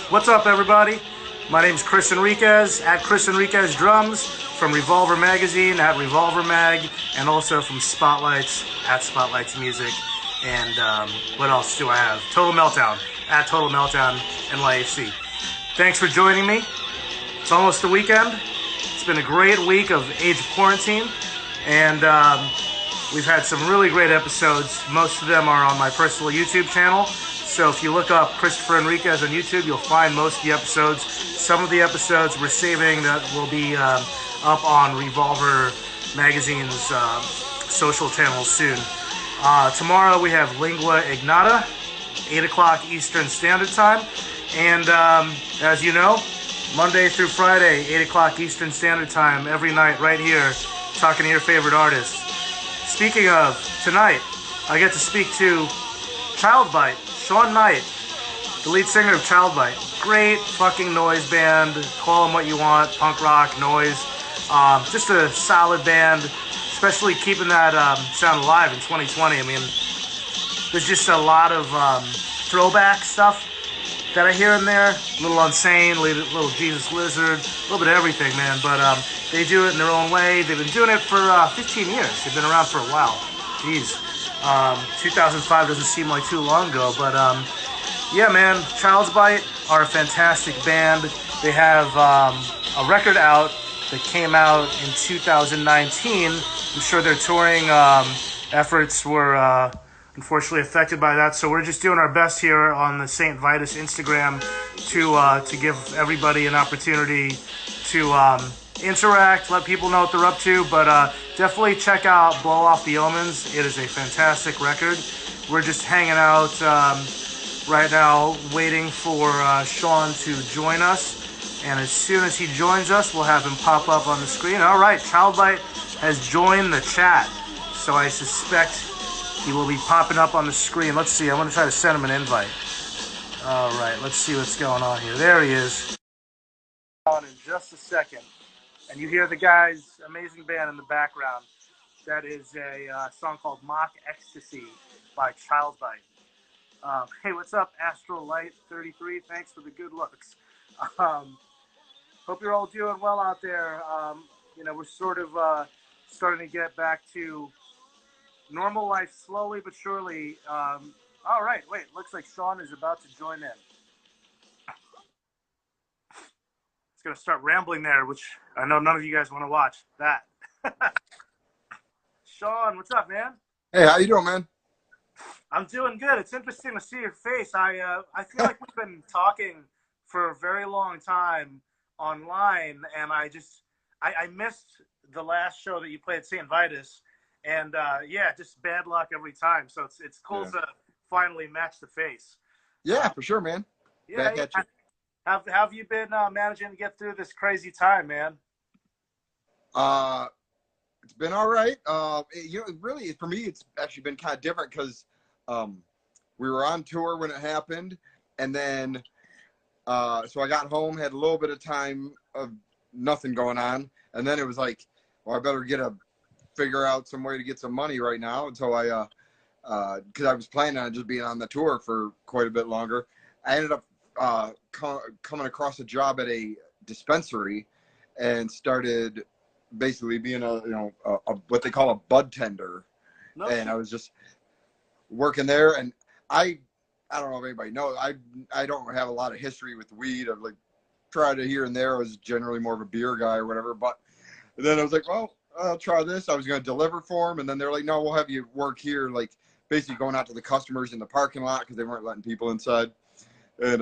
What's up, everybody? My name's Chris Enriquez at Chris Enriquez Drums, from Revolver Magazine at Revolver Mag, and also from Spotlights at Spotlights Music. And what else do I have? Total Meltdown at Total Meltdown NYHC. Thanks for joining me. It's almost the weekend. It's been a great week of Age of Quarantine, and we've had some really great episodes. Most of them are on my personal YouTube channel. So if you look up Christopher Enriquez on YouTube, you'll find most of the episodes. Some of the episodes we're saving that will be up on Revolver Magazine's social channels soon. Tomorrow we have Lingua Ignata, 8 o'clock Eastern Standard Time. And as you know, Monday through Friday, 8 o'clock Eastern Standard Time, every night right here, talking to your favorite artists. Speaking of, tonight, I get to speak to Childbite, Shawn, the lead singer of Childbite. Great fucking noise band. Call them what you want, punk rock, noise. Just a solid band, especially keeping that sound alive in 2020. I mean, there's just a lot of throwback stuff that I hear in there. A little Unsane, little Jesus Lizard, a little bit of everything, man. But they do it in their own way. They've been doing it for 15 years. They've been around for a while. Jeez. 2005 doesn't seem like too long ago, but yeah, man, Childbite are a fantastic band. They have a record out that came out in 2019. I'm sure their touring efforts were unfortunately affected by that, so we're just doing our best here on the St. Vitus Instagram to give everybody an opportunity to interact, let people know what they're up to, but definitely check out Blow Off the Omens. It is a fantastic record. We're just hanging out right now waiting for Shawn to join us, and as soon as he joins us, we'll have him pop up on the screen. All right, Childbite has joined the chat, so I suspect he will be popping up on the screen. Let's see, I'm going to try to send him an invite. All right, let's see what's going on here. There he is. On in just a second. And you hear the guy's amazing band in the background. That is a song called Mock Ecstasy by Childbite. Hey, what's up, Astral Light 33? Thanks for the good looks. Hope you're all doing well out there. We're sort of starting to get back to normal life slowly but surely. All right, wait, looks like Shawn is about to join in. It's going to start rambling there, which I know none of you guys want to watch that. Shawn, what's up, man? Hey, how you doing, man? I'm doing good. It's interesting to see your face. I feel like we've been talking for a very long time online, and I missed the last show that you played at St. Vitus, and yeah, just bad luck every time. So it's cool to finally match the face. Yeah, for sure, man. Yeah, Back at you. Have you been managing to get through this crazy time, man? It's been all right. Really, for me, it's actually been kind of different because we were on tour when it happened, and then so I got home, had a little bit of time of nothing going on, and then it was like, well, I better figure out some way to get some money right now. And so I, because I was planning on just being on the tour for quite a bit longer, I ended up coming across a job at a dispensary and started basically being a what they call a bud tender. And I was just working there, and I don't know if anybody knows, I don't have a lot of history with weed. I've like tried it here and there. I was generally more of a beer guy or whatever, but then I was like, well, I'll try this. I was going to deliver for them, and then they're like, no, we'll have you work here, like basically going out to the customers in the parking lot because they weren't letting people inside. And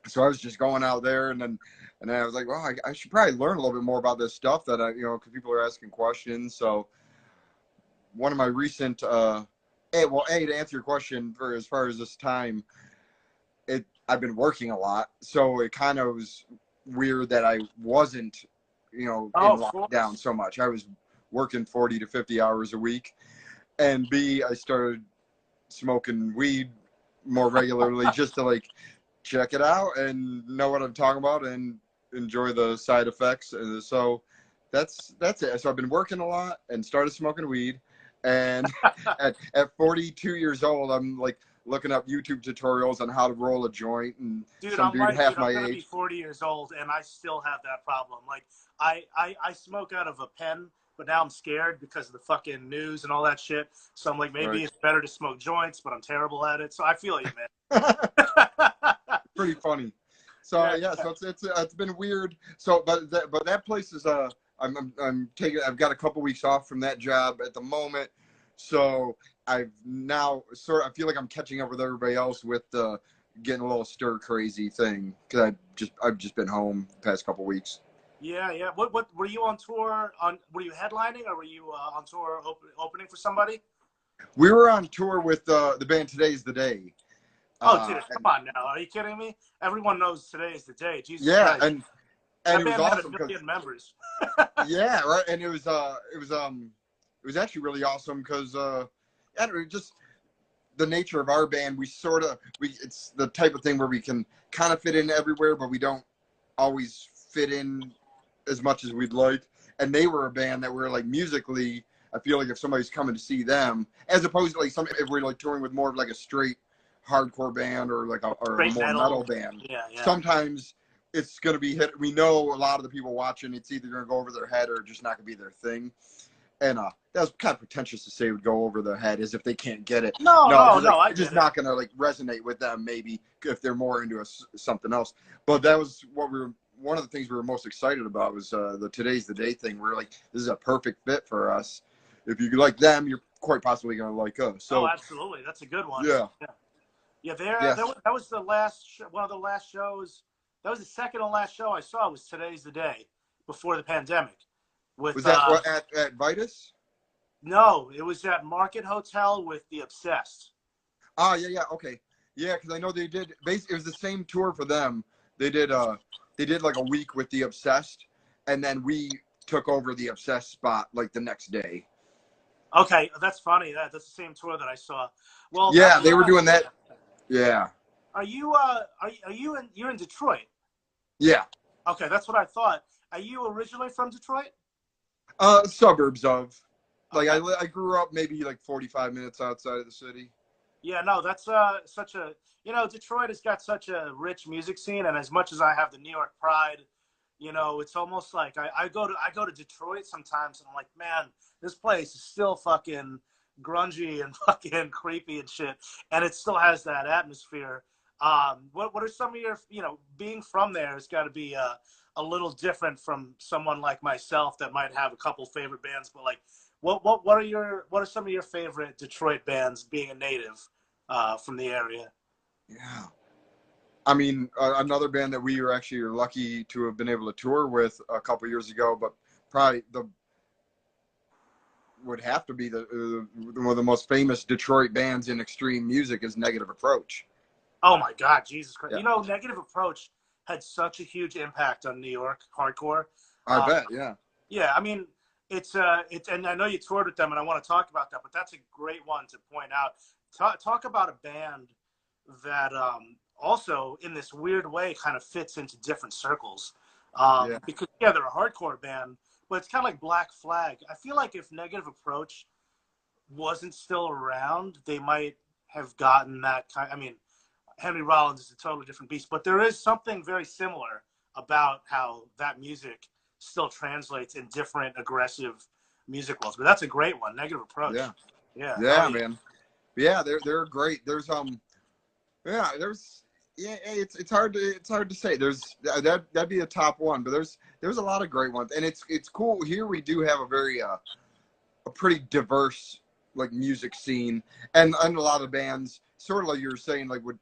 so I was just going out there, and then I was like, well, I should probably learn a little bit more about this stuff that because people are asking questions. So one of my recent, to answer your question for as far as this time, I've been working a lot, so it kind of was weird that I wasn't, in lockdown so much. I was working 40 to 50 hours a week, and B, I started smoking weed more regularly just to like check it out and know what I'm talking about and enjoy the side effects. And so that's it. So I've been working a lot and started smoking weed, and at 42 years old, I'm like looking up YouTube tutorials on how to roll a joint, and Dude, some I'm dude like, half dude, my I'm gonna be age. 40 years old, and I still have that problem. Like, I smoke out of a pen, but now I'm scared because of the fucking news and all that shit. So I'm like, maybe Right. it's better to smoke joints, but I'm terrible at it. So I feel you, man. Pretty funny. So yeah, so it's been weird. So but that place is I'm taking, I've got a couple weeks off from that job at the moment. So I've now I feel like I'm catching up with everybody else with getting a little stir crazy thing, because I've just been home the past couple weeks. Yeah, yeah. What were you on tour on? Were you headlining, or were you on tour opening for somebody? We were on tour with the band Today's the Day. Oh, dude, come And on now. Are you kidding me? Everyone knows today is the day. Jesus yeah, Christ. and That it was band had awesome a million members. yeah, right. And it was actually really awesome because just the nature of our band, it's the type of thing where we can kind of fit in everywhere, but we don't always fit in as much as we'd like. And they were a band that were like musically, I feel like if somebody's coming to see them, as opposed to like if we're like touring with more of like a straight hardcore band or like or a Straight more metal band, Yeah, yeah. sometimes it's going to be hit. We know a lot of the people watching, it's either going to go over their head or just not going to be their thing. And that was kind of pretentious to say it would go over their head, as if they can't get it. No, I it's just get it. not going to like resonate with them, maybe if they're more into something else. But that was one of the things we were most excited about was the Today's the Day thing. We're like, this is a perfect fit for us. If you like them, you're quite possibly going to like us. So, absolutely. That's a good one. Yeah. Yeah, Yes. that was the last one of the last shows. That was the second and last show I saw. Was Today's the Day before the pandemic. Was that at Vitus? No, it was at Market Hotel with the Obsessed. Ah, yeah, okay, yeah, because I know they did. It was the same tour for them. They did like a week with the Obsessed, and then we took over the Obsessed spot like the next day. Okay, that's funny. That's the same tour that I saw. Well, yeah, they were doing that. Yeah. Are you you're in Detroit? Yeah. Okay, that's what I thought. Are you originally from Detroit? Suburbs of. Like Okay. I grew up maybe like 45 minutes outside of the city. Yeah, no, that's such a, Detroit has got such a rich music scene, and as much as I have the New York pride, it's almost like I go to Detroit sometimes, and I'm like, man, this place is still fucking grungy and fucking creepy and shit, and it still has that atmosphere. What are some of your, being from there has got to be a little different from someone like myself that might have a couple favorite bands, but like, what are some of your favorite Detroit bands, being a native from the area? Yeah. I mean, another band that we were actually lucky to have been able to tour with a couple years ago, but probably would have to be one of the most famous Detroit bands in extreme music is Negative Approach. Oh my God, Jesus Christ! Yeah. Negative Approach had such a huge impact on New York hardcore. I bet, yeah. Yeah, I mean, it's and I know you toured with them, and I want to talk about that, but that's a great one to point out. Talk about a band that also, in this weird way, kind of fits into different circles. Because they're a hardcore band, but it's kind of like Black Flag. I feel like if Negative Approach wasn't still around, they might have gotten that kind. I mean, Henry Rollins is a totally different beast, but there is something very similar about how that music still translates in different aggressive music worlds. But that's a great one, Negative Approach. Yeah, yeah, man. Yeah, they're great. It's hard to say. That'd be a top one, but there's a lot of great ones, and it's cool. Here we do have a very a pretty diverse like music scene, and a lot of bands, sort of like you were saying, like we're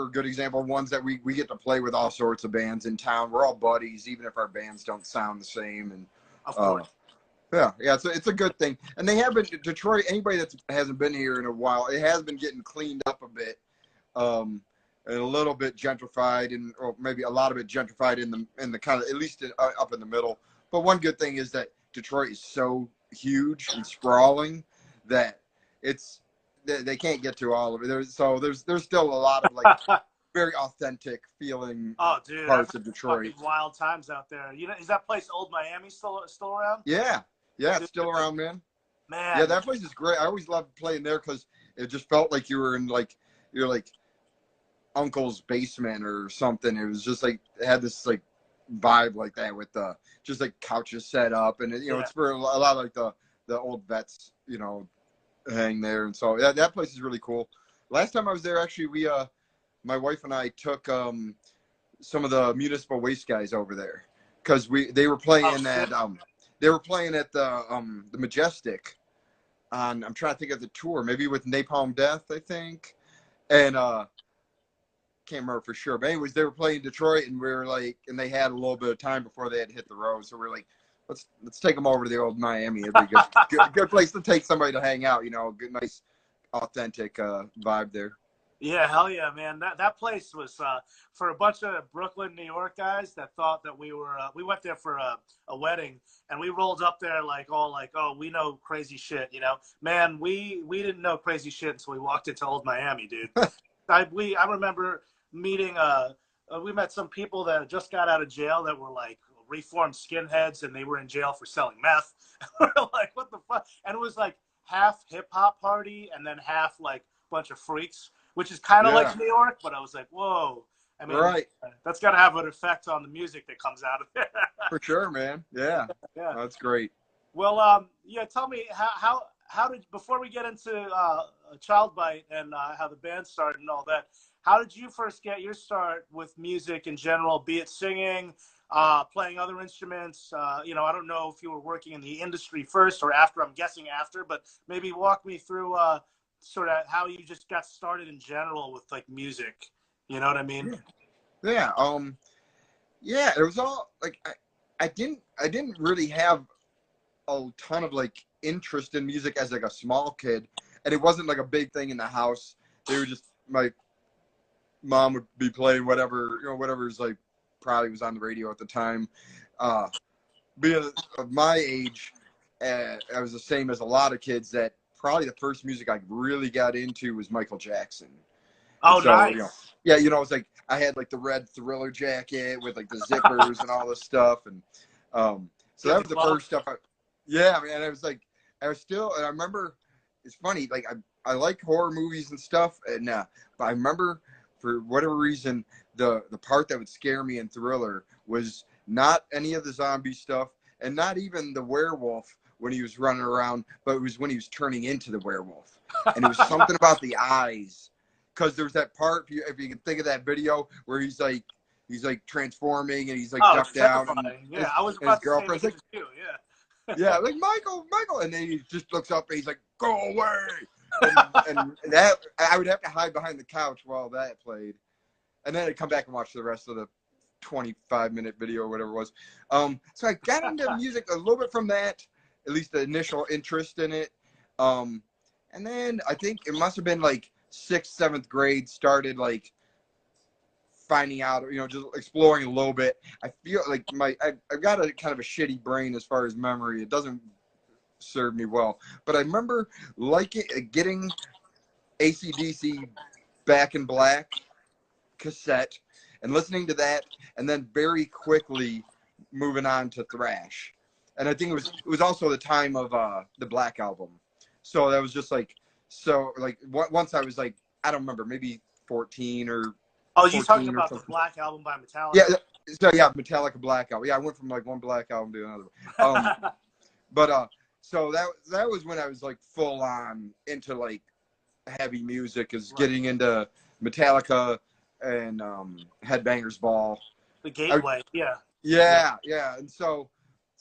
a good example of ones that we get to play with all sorts of bands in town. We're all buddies, even if our bands don't sound the same. And of course. Yeah, it's a good thing. And they have been, Detroit, anybody that hasn't been here in a while, it has been getting cleaned up a bit, and a little bit gentrified, or maybe a lot of it gentrified in the kind of, at least up in the middle. But one good thing is that Detroit is so huge and sprawling that they can't get to all of it. There's still a lot of like very authentic feeling parts of Detroit. Wild times out there. Is that place Old Miami still around? Yeah, it's still around, man. Man. Yeah, that place is great. I always loved playing there because It just felt like you were in like you're like uncle's basement or something. It was just like it had this like vibe like that with the just like couches set up, and you know it's for a lot of like the old vets, you know, hang there, and so that place is really cool. Last time I was there, actually, we my wife and I took some of the municipal waste guys over there because they were playing they were playing at the Majestic on, I'm trying to think of the tour, maybe with Napalm Death, I think, and can't remember for sure, but anyways, they were playing Detroit, and we were like, and they had a little bit of time before they had hit the road, so we're like, let's take them over to the old Miami. It'd be good place to take somebody to hang out, you know, good, nice, authentic vibe there. Yeah, hell yeah, man. That place was for a bunch of Brooklyn, New York guys that thought that we went there for a wedding, and we rolled up there like, oh, we know crazy shit, you know. Man, we didn't know crazy shit until we walked into old Miami, dude. I remember meeting we met some people that just got out of jail that were like reformed skinheads, and they were in jail for selling meth. We're like, what the fuck? And it was like half hip hop party and then half like bunch of freaks, which is kind of like New York, but I was like, whoa. I mean, that's got to have an effect on the music that comes out of it. For sure, man. Yeah. That's great. Well, tell me how did, before we get into Child Bite and how the band started and all that, how did you first get your start with music in general, be it singing, playing other instruments? You know, I don't know if you were working in the industry first or after. I'm guessing after, but maybe walk me through sort of how you just got started in general with like music. You know what I mean? Yeah. It was all like I didn't really have a ton of like interest in music as like a small kid, and it wasn't like a big thing in the house. They were just, my mom would be playing whatever, you know, whatever's like probably was on the radio at the time. Being of my age, I was the same as a lot of kids that probably the first music I really got into was Michael Jackson. Oh, so, nice. You know, it's like I had like the red Thriller jacket with like the zippers and all this stuff, and so that was the first stuff. Man, I was like, I remember, it's funny, like I like horror movies and stuff, and but I remember for whatever reason the part that would scare me in Thriller was not any of the zombie stuff, and not even the werewolf when he was running around, but it was when he was turning into the werewolf, and it was something about the eyes. Because there's that part, if you can think of that video where he's like transforming and he's like ducked out. Yeah, I was about to say like, too. Yeah, like Michael, and then he just looks up and he's like, "Go away!" and that I would have to hide behind the couch while that played, and then I'd come back and watch the rest of the 25-minute video or whatever it was. So I got into music a little bit from that, at least the initial interest in it, and then I think it must have been like 6th, 7th grade, started like finding out, you know, just exploring a little bit. I feel like I've got a kind of a shitty brain as far as memory. It doesn't serve me well, but I remember getting AC/DC Back in Black cassette and listening to that, and then very quickly moving on to thrash. And I think it was also the time of the Black Album, so that was just like. So, like, once I was, like, I don't remember, maybe 14 or Oh, you talking about the Black Album by Metallica? Yeah, so, yeah, Metallica Black Album. Yeah, I went from, like, one Black Album to another. But, so that was when I was, like, full-on into, like, heavy music, is getting into Metallica and Headbangers Ball. The Gateway, Yeah, and so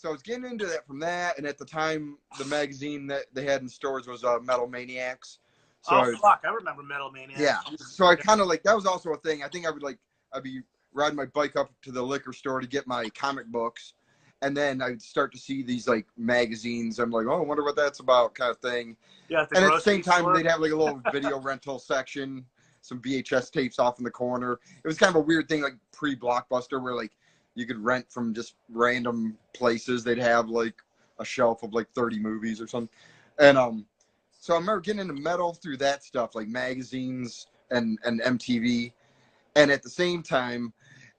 I was getting into that from that, and at the time, the magazine that they had in stores was Metal Maniacs. So I remember Metal Maniacs. Yeah, so I kind of like, that was also a thing. I think I'd be riding my bike up to the liquor store to get my comic books, and then I'd start to see these like magazines. I'm like, oh, I wonder what that's about, kind of thing. Yeah, and at the same time, they'd have like a little video rental section, some VHS tapes off in the corner. It was kind of a weird thing, like pre-Blockbuster, where like you could rent from just random places. They'd have like a shelf of like 30 movies or something. And so I remember getting into metal through that stuff, like magazines and MTV. And at the same time,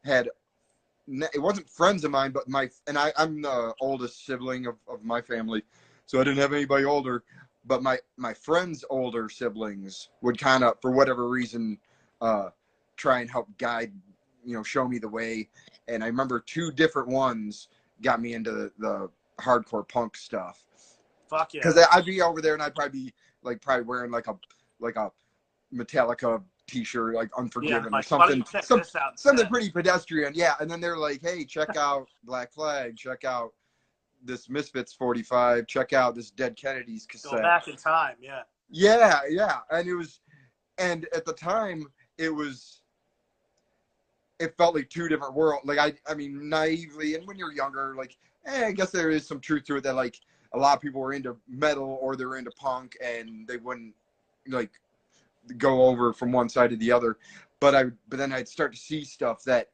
it wasn't friends of mine, but I'm the oldest sibling of my family, so I didn't have anybody older. but my friends' older siblings would kind of, for whatever reason, try and help guide, show me the way. And I remember 2 different ones got me into the hardcore punk stuff. Fuck yeah. Because I'd be over there and I'd probably be probably wearing like a Metallica t-shirt, like Unforgiven, or something, something pretty pedestrian. Yeah. And then they're like, hey, check out Black Flag, check out this Misfits 45, check out this Dead Kennedys cassette. Go back in time. Yeah. Yeah. And at the time it felt like 2 different worlds. Like I mean, naively, and when you're younger, like, I guess there is some truth to it that like a lot of people were into metal or they're into punk and they wouldn't like go over from one side to the other. But then I'd start to see stuff that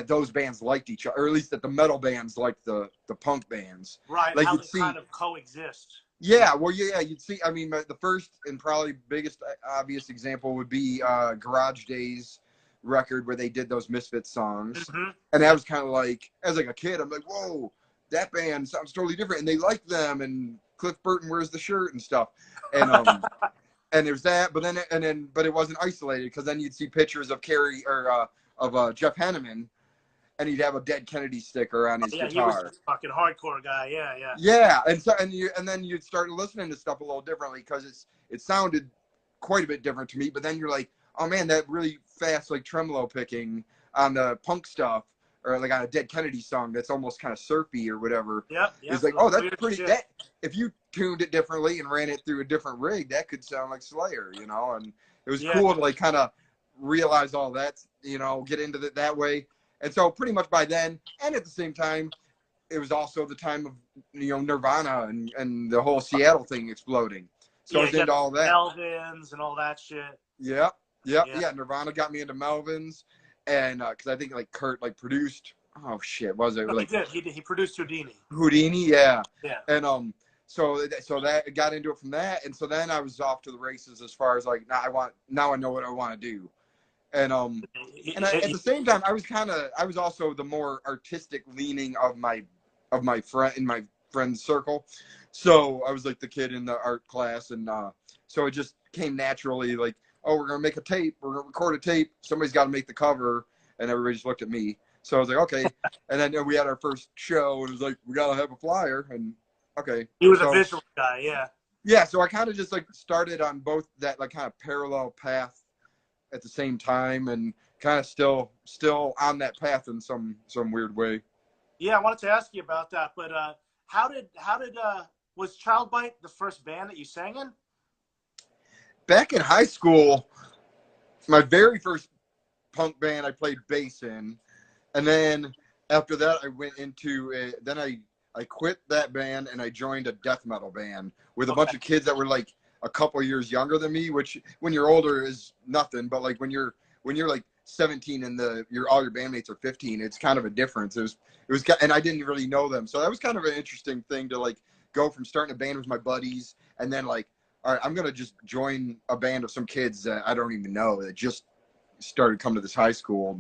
those bands liked each other, or at least that the metal bands liked the punk bands. Right. Like how you'd they see, kind of coexist. Yeah, well, yeah, you'd see. I mean, the first and probably biggest obvious example would be Garage Days record where they did those Misfits songs, and that was kind of like, as like a kid, I'm like, whoa, that band sounds totally different, and they like them, and Cliff Burton wears the shirt and stuff, and and there's that, but it wasn't isolated, because then you'd see pictures of Carrie or of Jeff Hanneman, and he'd have a Dead Kennedy sticker on his guitar. He was a fucking hardcore guy. Yeah. Yeah, and then you'd start listening to stuff a little differently, because it sounded quite a bit different to me. But then you're like, oh man, that really fast like tremolo picking on the punk stuff, or like on a Dead Kennedy song that's almost kind of surfy or whatever. Yeah. It's like, oh, that's pretty. That if you tuned it differently and ran it through a different rig, that could sound like Slayer, And it was cool to like kind of realize all that, get into it that way. And so pretty much by then, and at the same time, it was also the time of, Nirvana and the whole Seattle thing exploding. So I was into all that. Melvins and all that shit. Yeah. Nirvana got me into Melvins, and because I think like Kurt like produced. Oh shit, was it? Like, he did. He produced Houdini. Yeah. Yeah. And so that got into it from that, and so then I was off to the races as far as like now I know what I want to do. And at the same time, I was also the more artistic leaning of my friend's circle. So I was like the kid in the art class, and so it just came naturally. Like, oh, we're gonna make a tape, we're gonna record a tape. Somebody's got to make the cover, and everybody just looked at me. So I was like, okay. And then we had our first show, and it was like, we gotta have a flyer, and okay. He was a visual guy, yeah. Yeah, so I kind of just like started on both that like kind of parallel path at the same time, and kind of still on that path in some weird way. Yeah, I wanted to ask you about that, but how did was Child Bite the first band that you sang in? Back in high school, my very first punk band I played bass in, and then after that I went into I quit that band and I joined a death metal band with a bunch of kids that were like a couple years younger than me, which when you're older is nothing, but like when you're like 17 and all your bandmates are 15, it's kind of a difference. It was, and I didn't really know them, so that was kind of an interesting thing to like go from starting a band with my buddies and then like, all right, I'm gonna just join a band of some kids that I don't even know that just started coming to this high school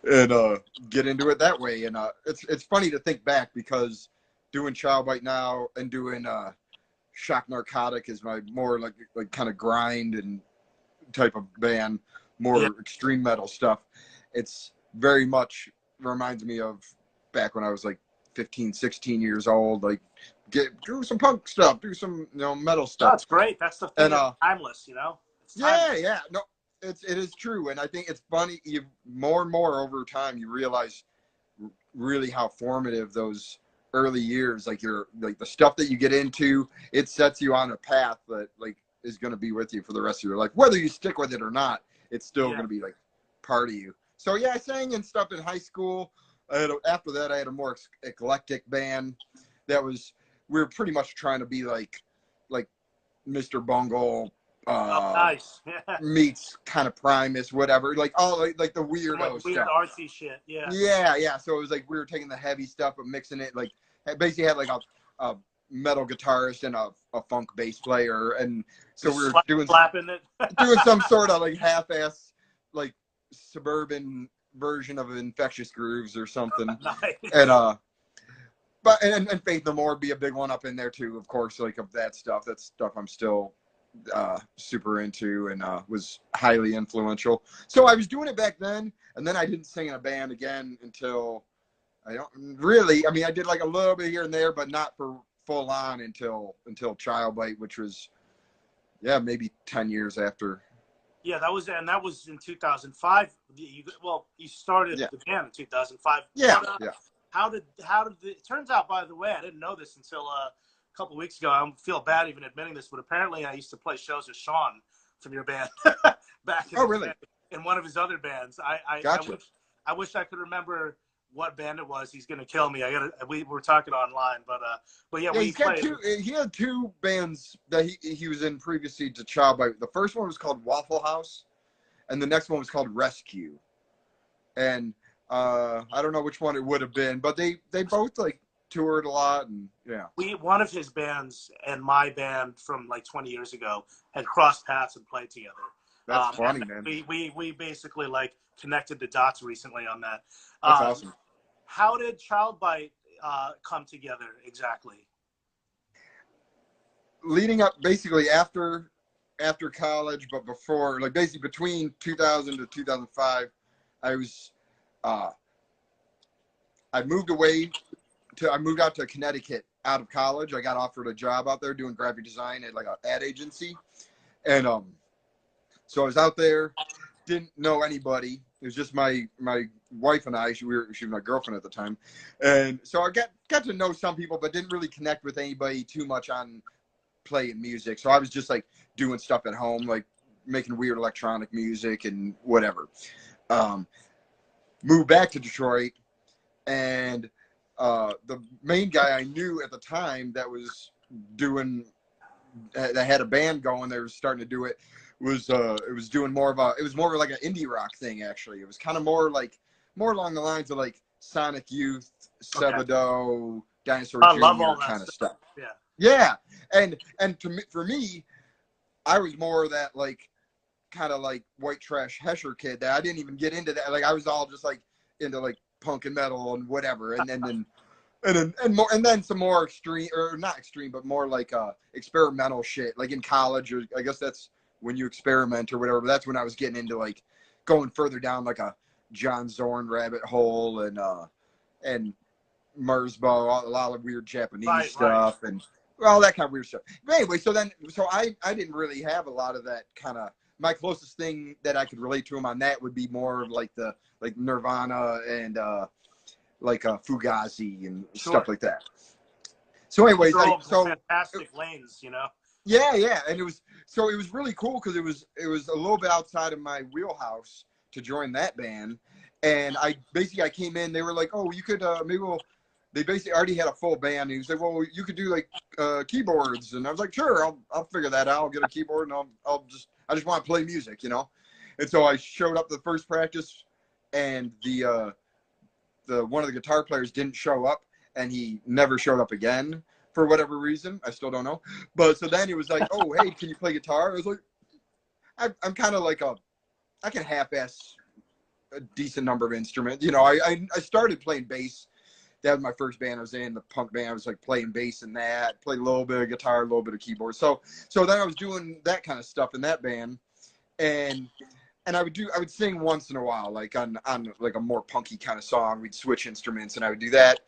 and get into it that way. And it's funny to think back, because doing Child Bite now and doing Shock Narcotic is my more like kind of grind and type of band, more extreme metal stuff. It's very much reminds me of back when I was like 15, 16 years old, like do some punk stuff, do some metal stuff. That's great. That's the thing. It's timeless, It's timeless. Yeah. No, it is true, and I think it's funny. You more and more over time, you realize really how formative those early years, like the stuff that you get into, it sets you on a path that like is going to be with you for the rest of your life, whether you stick with it or not. It's still going to be like part of you. So yeah, I sang and stuff in high school. After that, I had a more eclectic band that we were pretty much trying to be like Mr. Bungle, nice. meets kind of Primus, whatever, like all like the weirdo weird stuff, artsy shit. Yeah. So it was like we were taking the heavy stuff but mixing it, like basically had like a metal guitarist and a funk bass player, and so we were doing some sort of like half-ass like suburban version of Infectious Grooves or something. Nice. but and Faith No More would be a big one up in there too, of course, like of that stuff. That's stuff I'm still super into and was highly influential. So I was doing it back then, and then I didn't sing in a band again until I don't really. I mean, I did like a little bit here and there, but not for full on until Child Bite, which was maybe 10 years after. Yeah, that was in 2005. You started the band in 2005. Yeah, but, How did it turns out? By the way, I didn't know this until a couple weeks ago. I feel bad even admitting this, but apparently I used to play shows with Shawn from your band back in one of his other bands. Gotcha. I wish I could remember what band it was. He's gonna kill me. We were talking online, but yeah, he had two bands that he was in previously to Child Bite. The first one was called Waffle House, and the next one was called Rescue. And I don't know which one it would have been, but they both like toured a lot, and one of his bands and my band from like 20 years ago had crossed paths and played together. That's funny, man. We basically like connected the dots recently on that. That's awesome. How did Child Bite come together exactly? Leading up, basically after college, but before, like basically between 2000 to 2005, I was I moved out to Connecticut out of college. I got offered a job out there doing graphic design at like an ad agency, and so I was out there, didn't know anybody. It was just my wife and I. She was my girlfriend at the time, and so I got to know some people, but didn't really connect with anybody too much on playing music. So I was just like doing stuff at home, like making weird electronic music and whatever. Moved back to Detroit, and the main guy I knew at the time that had a band going, they were starting to do it, was doing more of like an indie rock thing. Actually, it was kind of more along the lines of like Sonic Youth, Sebadoh, Dinosaur Jr. kind of stuff. Yeah, and for me, I was more of that like kind of like white trash Hesher kid that I didn't even get into that. Like I was all just like into like punk and metal and whatever, and then some more extreme, or not extreme, but more like experimental shit. Like in college, or I guess that's when you experiment or whatever. But that's when I was getting into like going further down like a John Zorn rabbit hole and Merzbow, a lot of weird Japanese stuff and all that kind of weird stuff. But anyway, so I didn't really have a lot of that kind of. My closest thing that I could relate to him on that would be more like Nirvana and like Fugazi and stuff like that. So anyways, fantastic lanes, you know. Yeah, and it was really cool because it was a little bit outside of my wheelhouse to join that band, and I came in. They were like, "Oh, you could They basically already had a full band. And he said, "Well, you could do like keyboards," and I was like, "Sure, I'll figure that out. I'll get a keyboard and I just want to play music, you know." And so I showed up to the first practice, and the one of the guitar players didn't show up, and he never showed up again for whatever reason. I still don't know. But so then he was like, "Oh, hey, can you play guitar?" I was like, I'm kind of like I can half-ass a decent number of instruments. You know, I started playing bass. That was my first band I was in, the punk band. I was like playing bass in that, played a little bit of guitar, a little bit of keyboard. So then I was doing that kind of stuff in that band, and I would sing once in a while, like on like a more punky kind of song. We'd switch instruments, and I would do that.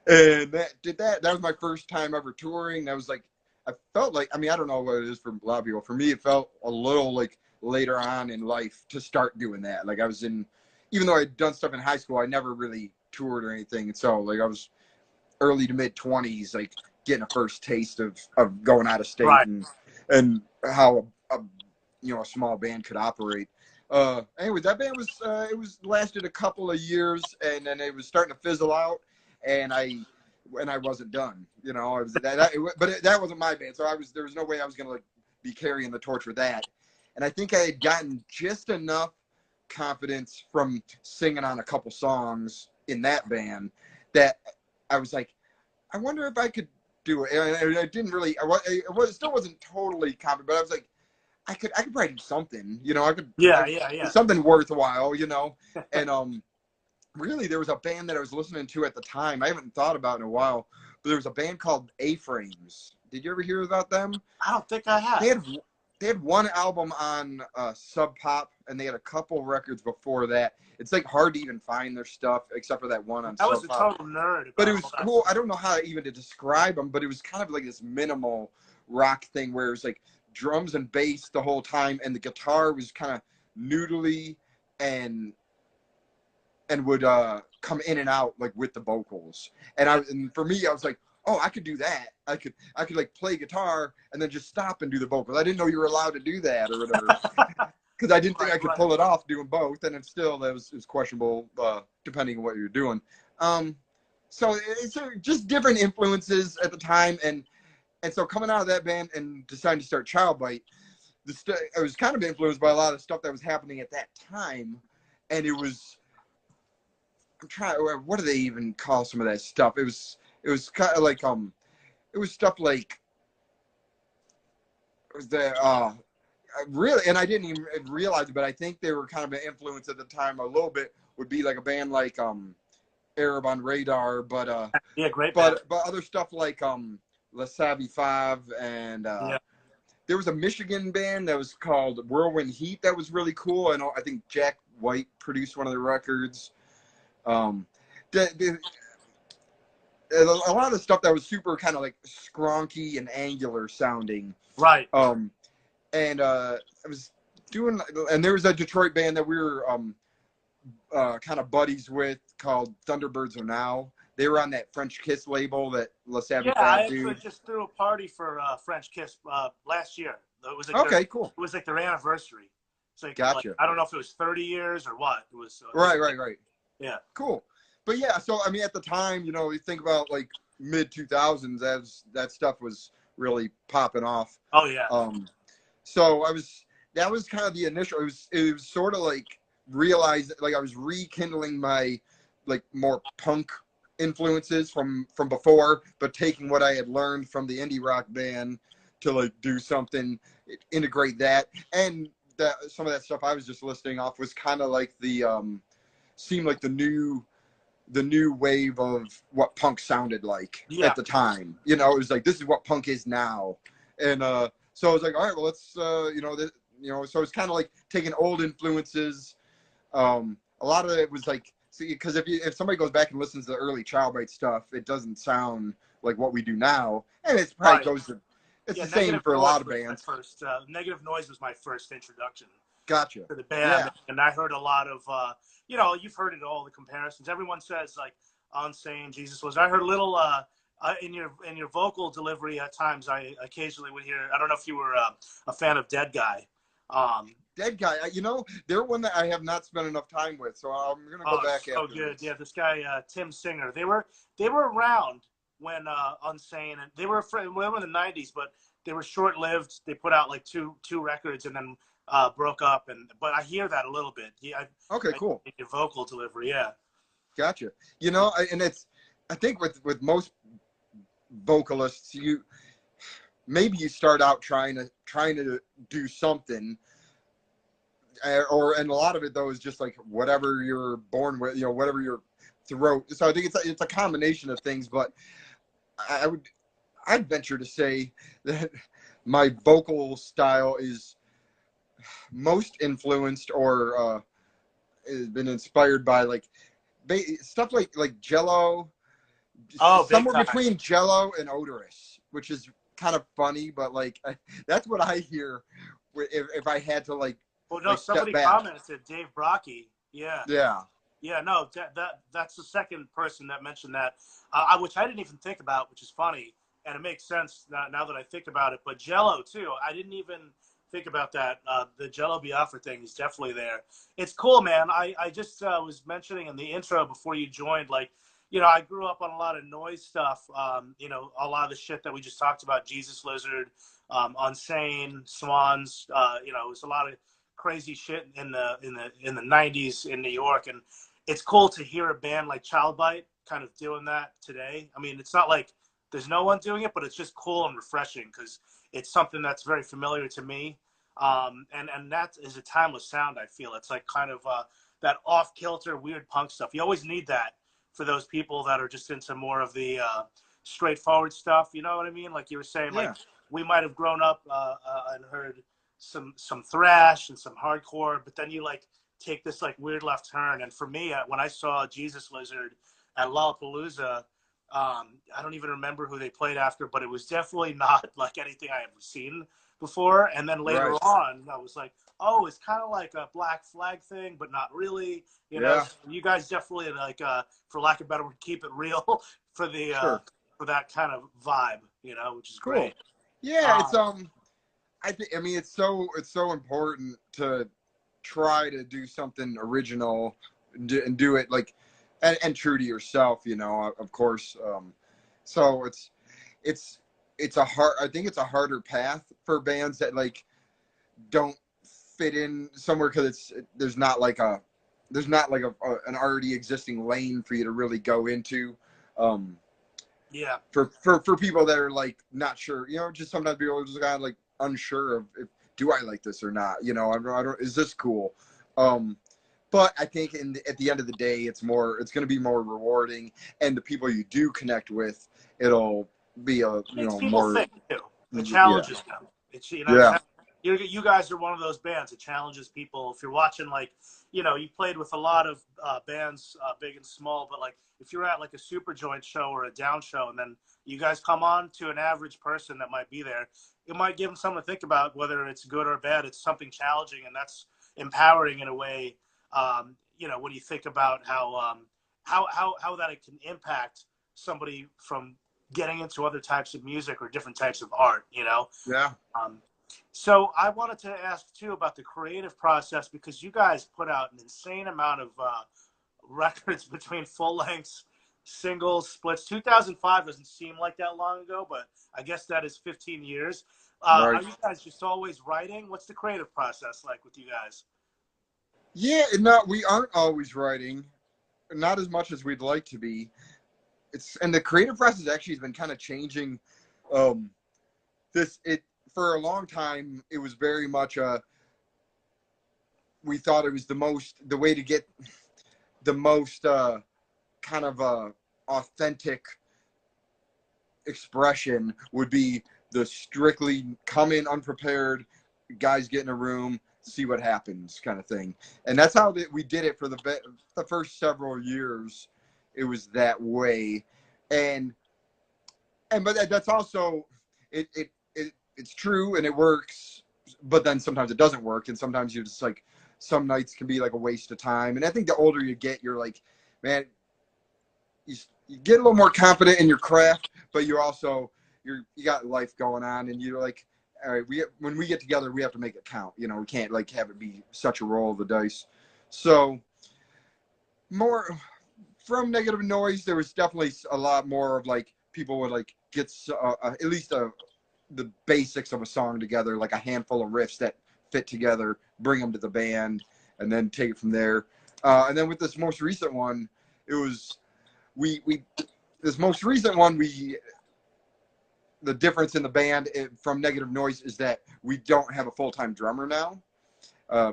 And that was my first time ever touring. That was like, I felt like, I mean, I don't know what it is for a lot of people. For me, it felt a little like later on in life to start doing that. Like I was even though I'd done stuff in high school, I never really toured or anything. And so like I was early to mid 20s, like getting a first taste of going out of state and how a small band could operate. Anyway, that band was lasted a couple of years, and then it was starting to fizzle out, and I wasn't done. You know, but that wasn't my band, so there was no way I was gonna like be carrying the torch for that. And I think I had gotten just enough confidence from singing on a couple songs in that band that I was like, I wonder if I could do it. And I didn't really. It still wasn't totally confident, but I was like, I could probably do something. You know, I could. Yeah. Something worthwhile. You know, and really, there was a band that I was listening to at the time. I haven't thought about in a while, but there was a band called A-Frames. Did you ever hear about them? I don't think I have. They had one album on Sub Pop, and they had a couple records before that. It's like hard to even find their stuff, except for that one on Sub Pop. I was a total nerd. But it was cool. I don't know how even to describe them, but it was kind of like this minimal rock thing where it was like drums and bass the whole time, and the guitar was kind of noodly and would come in and out like with the vocals. And for me, I was like, oh, I could do that. I could like play guitar and then just stop and do the vocals. I didn't know you were allowed to do that or whatever. Because I didn't think I could pull it off doing both, and it was questionable depending on what you're doing. So it's just different influences at the time, and so coming out of that band and deciding to start Child Bite, I was kind of influenced by a lot of stuff that was happening at that time, and it was. I'm trying. What do they even call some of that stuff? It was kind of like it was stuff like it was the really, and I didn't even realize it, but I think they were kind of an influence at the time a little bit. Would be like a band like Arab on Radar, but yeah, great band. But other stuff like La Savvy Five, and there was a Michigan band that was called Whirlwind Heat that was really cool, and I think Jack White produced one of the records. A lot of the stuff that was super kind of like skronky and angular sounding. Right. And I was doing, and there was a Detroit band that we were kind of buddies with called Thunderbirds Are Now. They were on that French Kiss label that La Savvy Five I just threw a party for French Kiss last year. It was like cool. It was like their anniversary. It's like, gotcha. Like, I don't know if it was 30 years or what. It was right. Yeah. Cool. But yeah, so I mean, at the time, you know, you think about like mid 2000s, as that stuff was really popping off. Oh yeah. So that was kind of the initial. It was sort of like realized, like I was rekindling my like more punk influences from before, but taking what I had learned from the indie rock band to like do something, integrate that, and that some of that stuff I was just listing off was kind of like the seemed like the new wave of what punk sounded like at the time. You know, it was like, this is what punk is now. And so I was like, all right, well, let's, so it's kind of like taking old influences. A lot of it was like, see, because if somebody goes back and listens to the early Child Bite stuff, it doesn't sound like what we do now. And it's probably goes to, it's the same for a lot of bands. Negative Noise was my first introduction. Gotcha. To the band, and I heard a lot of, you've heard it all, the comparisons. Everyone says like Unsane, Jesus Was. I heard a little in your vocal delivery at times. I occasionally would hear. I don't know if you were a fan of Dead Guy. Dead Guy, they're one that I have not spent enough time with, so I'm gonna go back. So good, yeah. This guy Tim Singer. They were around when Unsane, and they were in the '90s, but they were short-lived. They put out like two records and then broke up, but I hear that a little bit. Yeah. Cool. Your vocal delivery, yeah. Gotcha. And I think with most vocalists, maybe you start out trying to do something, and a lot of it though is just like whatever you're born with, whatever your throat. So I think it's a combination of things, but I'd venture to say that my vocal style is most influenced or has been inspired by like stuff like Jello, somewhere between Jello and Odorous, which is kind of funny, but like that's what I hear if I had to like. Well, no, somebody commented, Dave Brocky. Yeah. No, that's the second person that mentioned that, which I didn't even think about, which is funny, and it makes sense now that I think about it. But Jello too, I didn't even think about that. The Jello Biafra thing is definitely there. It's cool, man. I just was mentioning in the intro before you joined, like, I grew up on a lot of noise stuff. A lot of the shit that we just talked about, Jesus Lizard, Unsane, Swans. It was a lot of crazy shit in the 90s in New York, and it's cool to hear a band like Child Bite kind of doing that today. I mean, it's not like there's no one doing it, but it's just cool and refreshing because it's something that's very familiar to me. And that is a timeless sound, I feel. It's like kind of that off-kilter, weird punk stuff. You always need that for those people that are just into more of the straightforward stuff. You know what I mean? Like you were saying, Yeah. like we might have grown up and heard some thrash and some hardcore, but then you like take this like weird left turn. And for me, when I saw Jesus Lizard at Lollapalooza, I don't even remember who they played after, but it was definitely not like anything I ever seen before. And then later on, I was like, oh, it's kind of like a Black Flag thing, but not really. You know, so you guys definitely like, for lack of a better word, keep it real for the for that kind of vibe, you know, which is great. Yeah, it's I mean, it's so important to try to do something original and do it like and true to yourself, you know, of course. So it's a hard, I think it's a harder path for bands that like don't fit in somewhere because there's not like an already existing lane for you to really go into. For people that are like not sure, you know, just sometimes people are just kind of like unsure of if do I like this or not, you know, I don't is this cool. But I think at the end of the day, it's going to be more rewarding, and the people you do connect with, it'll be a more think too. It challenges them. It's you guys are one of those bands. It challenges people. If you're watching, like, you know, you played with a lot of bands, big and small, but like if you're at like a Super Joint show or a Down show, and then you guys come on to an average person that might be there, it might give them something to think about, whether it's good or bad. It's something challenging, and that's empowering in a way. You know, when you think about how that it can impact somebody from getting into other types of music or different types of art, you know? Yeah. So I wanted to ask too about the creative process, because you guys put out an insane amount of records between full lengths, singles, splits. 2005 doesn't seem like that long ago, but I guess that is 15 years. Are you guys just always writing? What's the creative process like with you guys? Yeah, no, we aren't always writing, not as much as we'd like to be. And the creative process actually has been kind of changing. For a long time, it was very much we thought it was the way to get the most kind of authentic expression would be the strictly come in unprepared, guys get in a room, see what happens kind of thing. And that's how we did it for the first several years. It was that way. But that's also it's true and it works, but then sometimes it doesn't work, and sometimes you're just like, some nights can be like a waste of time. And I think the older you get, you're like, man, you get a little more confident in your craft, but you got life going on, and you're like, all right, when we get together, we have to make it count. You know, we can't like have it be such a roll of the dice. So more from Negative Noise, there was definitely a lot more of like people would like get at least the basics of a song together, like a handful of riffs that fit together, bring them to the band, and then take it from there. And then with this most recent one, it was the difference in the band from Negative Noise is that we don't have a full-time drummer now.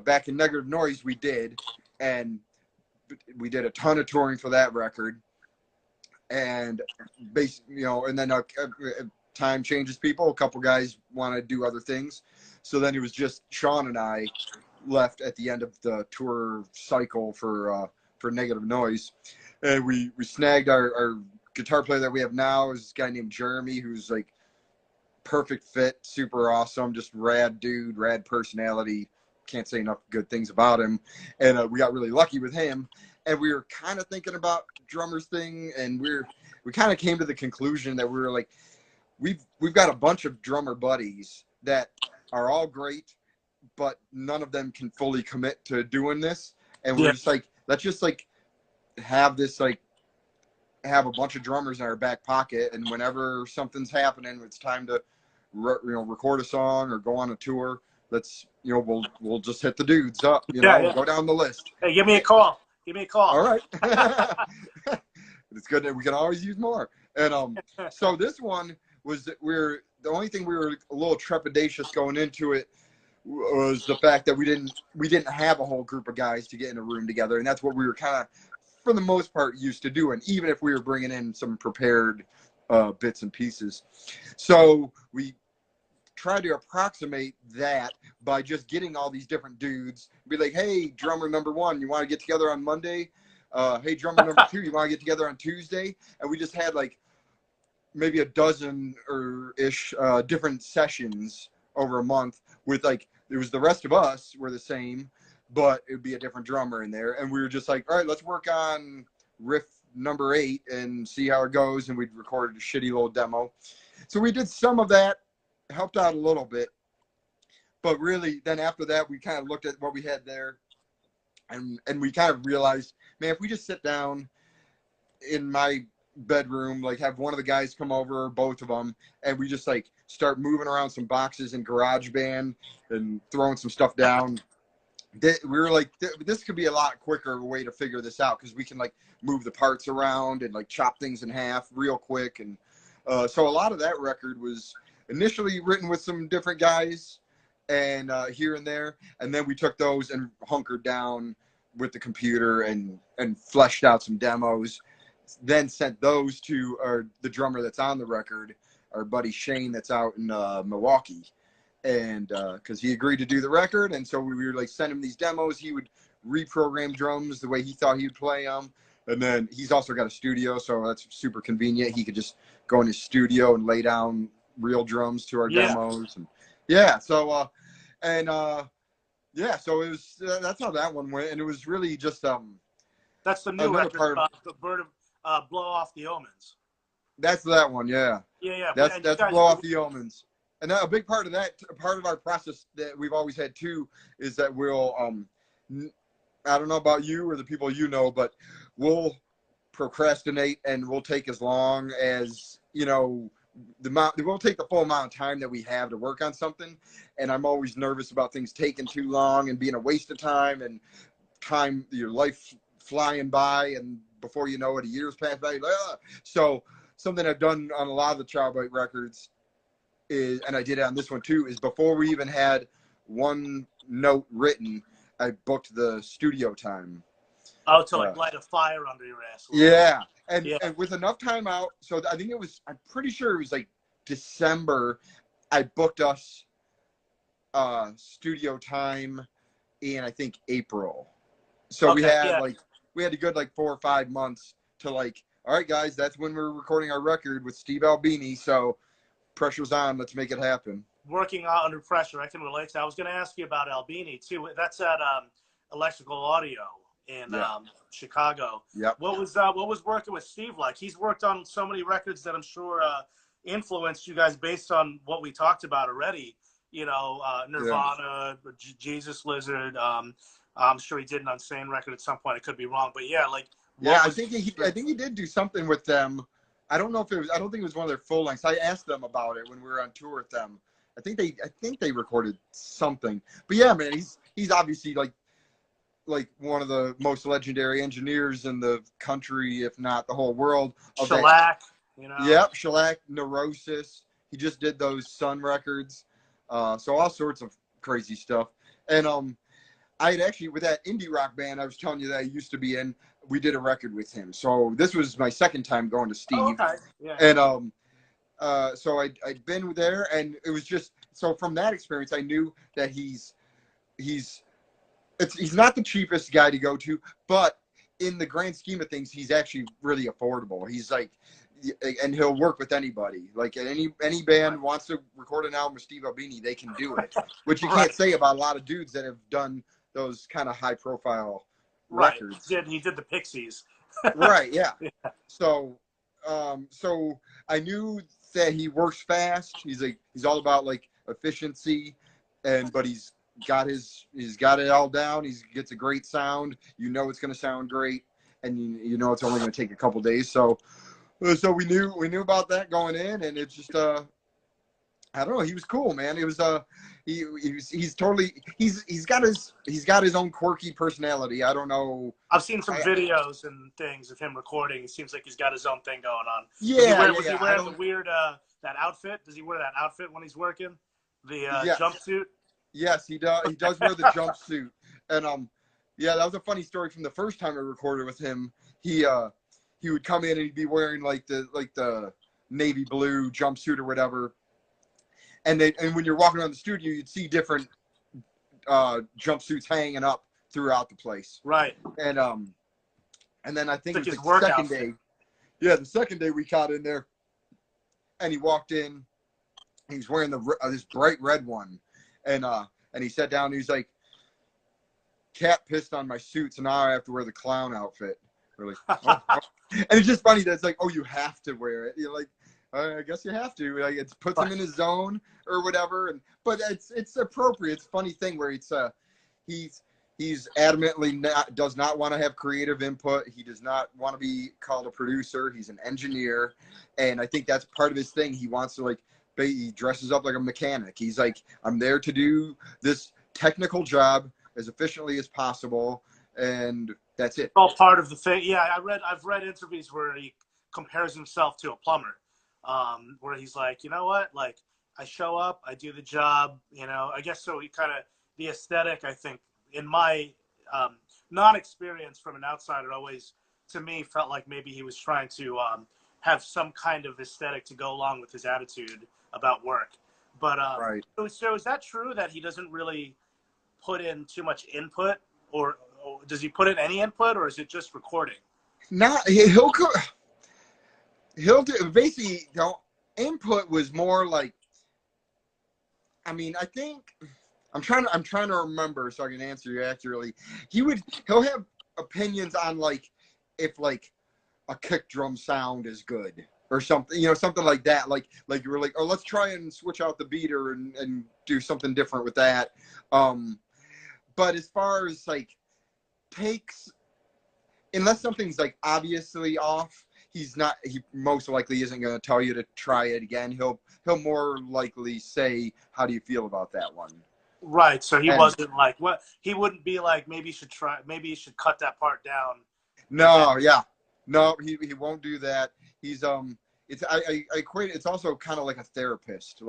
Back in Negative Noise, we did, and we did a ton of touring for that record. And and then time changes people. A couple guys want to do other things, so then it was just Shawn and I left at the end of the tour cycle for Negative Noise, and we snagged our guitar player that we have now is this guy named Jeremy, who's like perfect fit, super awesome, just rad dude, rad personality. Can't say enough good things about him. And we got really lucky with him. And we were kind of thinking about drummers thing, and we kind of came to the conclusion that we were like, we've got a bunch of drummer buddies that are all great, but none of them can fully commit to doing this. And we're just like, let's just like have a bunch of drummers in our back pocket, and whenever something's happening, it's time to record a song or go on a tour, let's we'll just hit the dudes up, we'll go down the list. Hey, give me a call. All right. It's good that we can always use more. And so this one was the only thing we were a little trepidatious going into it was the fact that we didn't have a whole group of guys to get in a room together, and that's what we were kind of, for the most part, used to doing, even if we were bringing in some prepared bits and pieces. So we tried to approximate that by just getting all these different dudes, be like, hey, drummer number 1, you want to get together on Monday? Hey, drummer number 2, you want to get together on Tuesday? And we just had like maybe a dozen or ish different sessions over a month with like, it was the rest of us were the same, but it would be a different drummer in there. And we were just like, all right, let's work on riff number 8 and see how it goes. And we'd recorded a shitty little demo. So we did some of that, helped out a little bit. But really, then after that, we kind of looked at what we had there. And we kind of realized, man, if we just sit down in my bedroom, like have one of the guys come over, or both of them, and we just like start moving around some boxes in GarageBand and throwing some stuff down. We were like, this could be a lot quicker way to figure this out, because we can like move the parts around and like chop things in half real quick. And so a lot of that record was initially written with some different guys and here and there, and then we took those and hunkered down with the computer and fleshed out some demos, then sent those to the drummer that's on the record, our buddy Shane that's out in Milwaukee. And because he agreed to do the record, and so we were like, send him these demos. He would reprogram drums the way he thought he would play them. And then he's also got a studio, so that's super convenient. He could just go in his studio and lay down real drums to our demos. And so so it was that's how that one went. And it was really just that's the new record, the Bird of Blow Off the Omens. That's that one, yeah. That's Blow Off the Omens. And a big part of that, part of our process that we've always had too, is that we'll, I don't know about you or the people you know, but we'll procrastinate and we'll take as long as, we'll take the full amount of time that we have to work on something. And I'm always nervous about things taking too long and being a waste of time, and your life flying by, and before you know it, a year's passed by. So something I've done on a lot of the Childbite records is, and I did it on this one too, is before we even had one note written, I booked the studio time. Oh, to like light a fire under your ass. Yeah. And with enough time out, so I think I'm pretty sure it was like December, I booked us studio time in, I think, April. So we had a good like 4 or 5 months to like, all right, guys, that's when we're recording our record with Steve Albini. So pressure's on. Let's make it happen. Working under pressure, I can relate to that. I was going to ask you about Albini too. That's at Electrical Audio in Chicago. Yeah. What was working with Steve like? He's worked on so many records that I'm sure influenced you guys based on what we talked about already. Nirvana, Jesus Lizard. I'm sure he did an Unsane record at some point. I could be wrong, but I think he did do something with them. I don't think it was one of their full lengths. I asked them about it when we were on tour with them. I think they recorded something. But yeah, man, he's obviously like one of the most legendary engineers in the country, if not the whole world. Shellac, Yep, Shellac, Neurosis. He just did those Sun records. So all sorts of crazy stuff. And I had actually, with that indie rock band I was telling you that I used to be in, we did a record with him. So this was my second time going to Steve. Oh, okay. Yeah. And so I'd been there, and it was just, so from that experience, I knew that he's not the cheapest guy to go to, but in the grand scheme of things, he's actually really affordable. He's like, and he'll work with anybody. Like any band wants to record an album with Steve Albini, they can do it, which you can't say about a lot of dudes that have done those kind of high profile records. He did the Pixies. Right. Yeah. So I knew that he works fast. He's all about like efficiency, but he's got it all down. He gets a great sound. It's going to sound great, and it's only going to take a couple days. So we knew about that going in, and it's just I don't know. He was cool, man. It was he's got his own quirky personality. I don't know. I've seen some videos and things of him recording. It seems like he's got his own thing going on. Yeah. Was he wearing the weird that outfit? Does he wear that outfit when he's working? The jumpsuit? Yes, he does. He does wear the jumpsuit, and yeah, that was a funny story from the first time I recorded with him. He would come in and he'd be wearing like the navy blue jumpsuit or whatever, and when you're walking around the studio, you'd see different jumpsuits hanging up throughout the place. Right. And then I think It's it like was his the work second outfit. day. Yeah, the second day we got in there, and he walked in. He was wearing this bright red one, and he sat down. And he's like, "Cat pissed on my suit, so now I have to wear the clown outfit." We're like, oh. And it's just funny that it's like, "Oh, you have to wear it." You're like, "I guess you have to." Like, it puts him in his zone or whatever. But it's appropriate. It's a funny thing where he's adamantly does not want to have creative input. He does not want to be called a producer. He's an engineer, and I think that's part of his thing. He wants to he dresses up like a mechanic. He's like, "I'm there to do this technical job as efficiently as possible, and that's it." All part of the thing. Yeah, I've read interviews where he compares himself to a plumber, where he's like, you know what, like I show up, I do the job, I guess so. He kind of the aesthetic, I think, in my non-experience from an outsider, always to me felt like maybe he was trying to have some kind of aesthetic to go along with his attitude about work. But Right. so is that true that he doesn't really put in too much input, or does he put in any input, or is it just recording? He'll do basically. Input was more like. I mean, I think I'm trying to remember so I can answer you accurately. He'll have opinions on if a kick drum sound is good or something, something like that. Like you were like, oh, let's try and switch out the beater and do something different with that. But as far as takes, unless something's obviously off, he most likely isn't going to tell you to try it again. He'll more likely say, how do you feel about that one? Right. So he wasn't he wouldn't be like, maybe you should cut that part down. No, yeah. No, he won't do that. He's I equate it's also kind of like a therapist.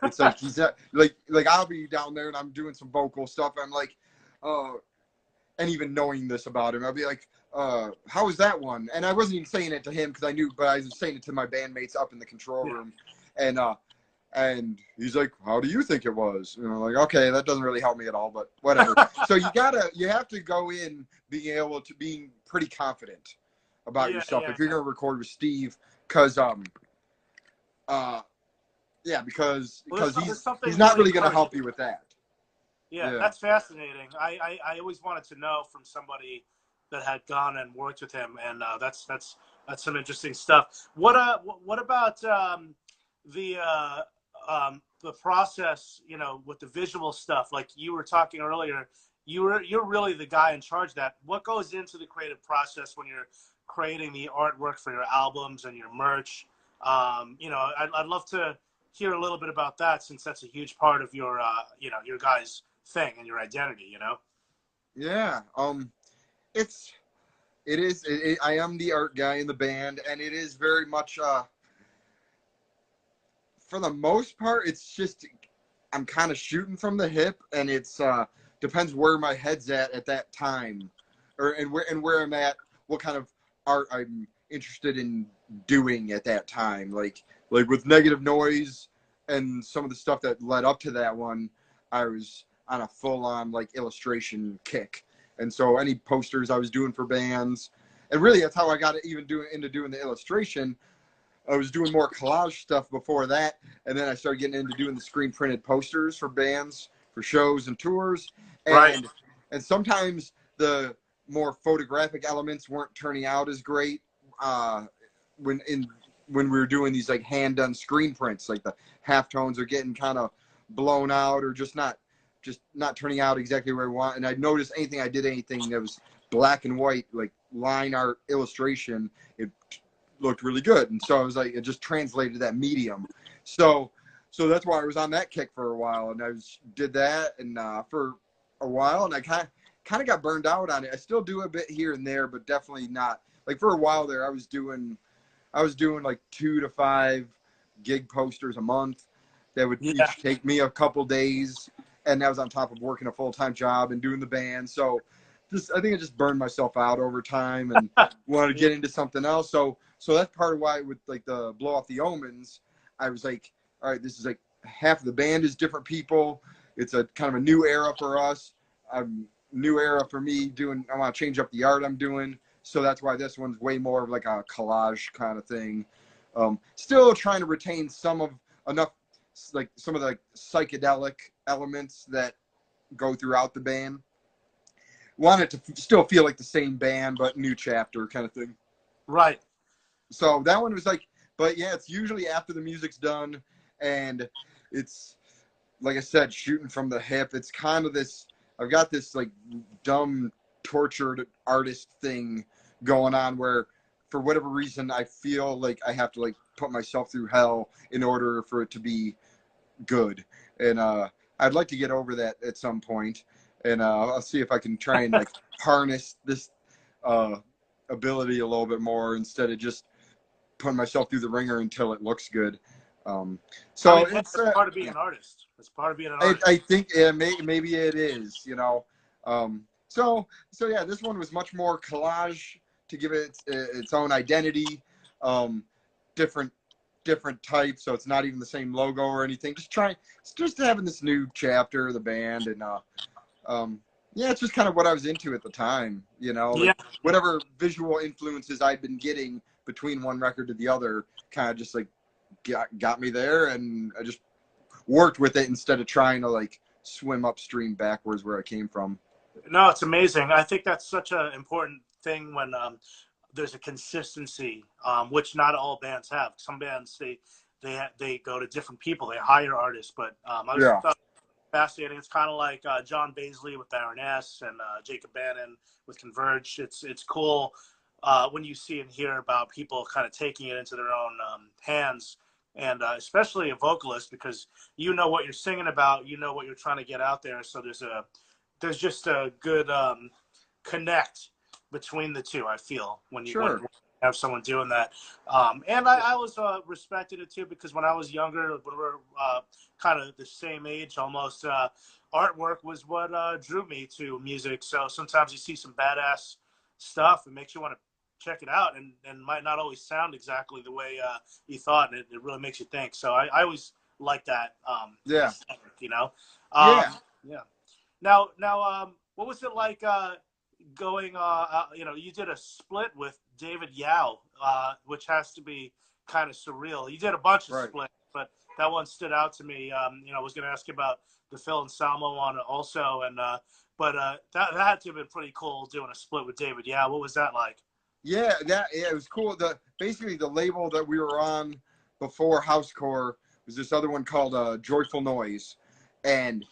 It's like he's like I'll be down there and I'm doing some vocal stuff. And I'm like, and even knowing this about him, I'll be like, how was that one? And I wasn't even saying it to him because I knew, but I was saying it to my bandmates up in the control room. And he's like, how do you think it was? Like, okay, that doesn't really help me at all, but whatever. So you have to go in being pretty confident about yourself if you're going to record with Steve, because he's not really going to help you with that. Yeah, that's fascinating. I always wanted to know from somebody that had gone and worked with him, and that's some interesting stuff. What about the process, with the visual stuff? Like you were talking earlier, you're really the guy in charge of that. What goes into the creative process when you're creating the artwork for your albums and your merch? I'd love to hear a little bit about that, since that's a huge part of your your guys' thing and your identity. Yeah. It is. I am the art guy in the band, and it is very much. For the most part, it's just I'm kind of shooting from the hip, and it's depends where my head's at that time, and where I'm at, what kind of art I'm interested in doing at that time. Like with Negative Noise and some of the stuff that led up to that one, I was on a full-on illustration kick, and so any posters I was doing for bands, and really that's how I got into doing the illustration. I was doing more collage stuff before that, and then I started getting into doing the screen printed posters for bands, for shows and tours. And sometimes the more photographic elements weren't turning out as great when we were doing these hand done screen prints. Like the halftones are getting kind of blown out, or just not turning out exactly where I want. And I noticed anything that was black and white, like line art illustration, it looked really good. And so I was like, it just translated that medium. So that's why I was on that kick for a while, and did that and for a while, and I kind of got burned out on it. I still do a bit here and there, but definitely not for a while there. I was doing 2 to 5 gig posters a month that would each take me a couple days, and that was on top of working a full-time job and doing the band. So I think I just burned myself out over time and wanted to get into something else. So that's part of why with like the Blow Off the Omens, I was like, all right, this is like half of the band is different people. It's a kind of a new era for us. New era for me I want to change up the art I'm doing. So that's why this one's way more of like a collage kind of thing. Still trying to retain some of the like psychedelic elements that go throughout the band. Want it to still feel like the same band, but new chapter kind of thing. Right. So that one was like, but yeah, it's usually after the music's done, and it's, like I said, shooting from the hip. It's kind of this, I've got this like dumb, tortured artist thing going on where for whatever reason, I feel like I have to like put myself through hell in order for it to be good. And I'd like to get over that at some point. And I'll see if I can try and like harness this ability a little bit more instead of just putting myself through the ringer until it looks good. So I mean, it's part of being an artist. It's part of being an artist. I think maybe it is, you know. So yeah, this one was much more collage to give it its own identity. Different type, so it's not even the same logo or anything. Just having this new chapter of the band, and yeah, it's just kind of what I was into at the time, you know. Like whatever visual influences I'd been getting between one record to the other, kind of just like got me there, and I just worked with it instead of trying to like swim upstream backwards where I came from. No, it's amazing. I think that's such an important thing when there's a consistency, which not all bands have. Some bands they go to different people, they hire artists, but I was thought fascinating. It's kind of like John Baisley with Baron S and Jacob Bannon with Converge. It's cool when you see and hear about people kind of taking it into their own hands, and especially a vocalist, because you know what you're singing about, you know what you're trying to get out there. So there's just a good connect between the two, I feel, when you have someone doing that. And I always respected it too, because when I was younger, when we were kind of the same age almost, artwork was what drew me to music. So sometimes you see some badass stuff, it makes you want to check it out, and might not always sound exactly the way you thought, and it really makes you think. So I always like that. Aesthetic, you know. Yeah. Now, what was it like going? You know, you did a split with David Yao, which has to be kind of surreal. You did a bunch of splits, but that one stood out to me. You know, I was going to ask you about the Phil Anselmo one also, and but that had to have been pretty cool doing a split with David Yao. What was that like? Yeah, it was cool. Basically the label that we were on before Housecore was this other one called Joyful Noise, and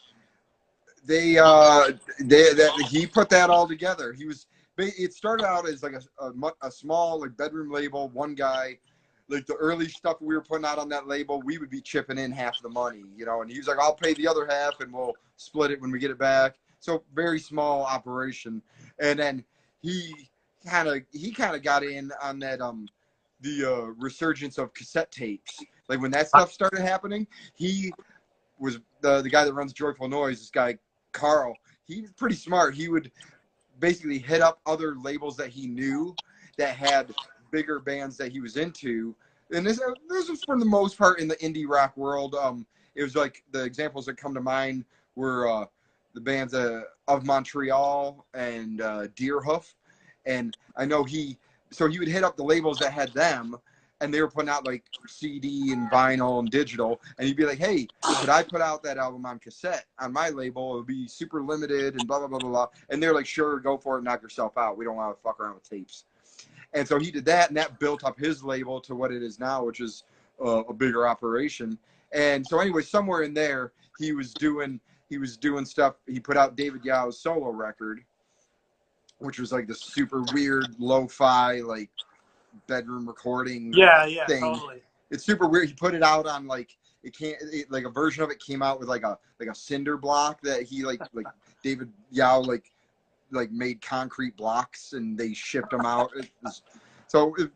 he put that all together. It started out as like a small like bedroom label, one guy. Like the early stuff we were putting out on that label, we would be chipping in half the money, you know, and he was like, I'll pay the other half and we'll split it when we get it back. So very small operation. And then he kind of got in on that the resurgence of cassette tapes. Like when that stuff started happening, he was the guy that runs Joyful Noise, this guy Carl. He was pretty smart. He would basically hit up other labels that he knew that had bigger bands that he was into, and this was for the most part in the indie rock world. It was like the examples that come to mind were the bands of Montreal and Deerhoof, and I know he would hit up the labels that had them, and they were putting out like CD and vinyl and digital, and he'd be like, hey, could I put out that album on cassette on my label? It would be super limited and blah blah blah blah blah. And they're like, sure, go for it, knock yourself out, we don't want to fuck around with tapes. And so he did that, and that built up his label to what it is now, which is a bigger operation. And so anyway, somewhere in there, he was doing stuff. He put out David Yao's solo record, which was like the super weird lo-fi like bedroom recording thing. Totally. It's super weird. He put it out on like like a version of it came out with like a cinder block that he like David Yao like made concrete blocks and they shipped them out. It was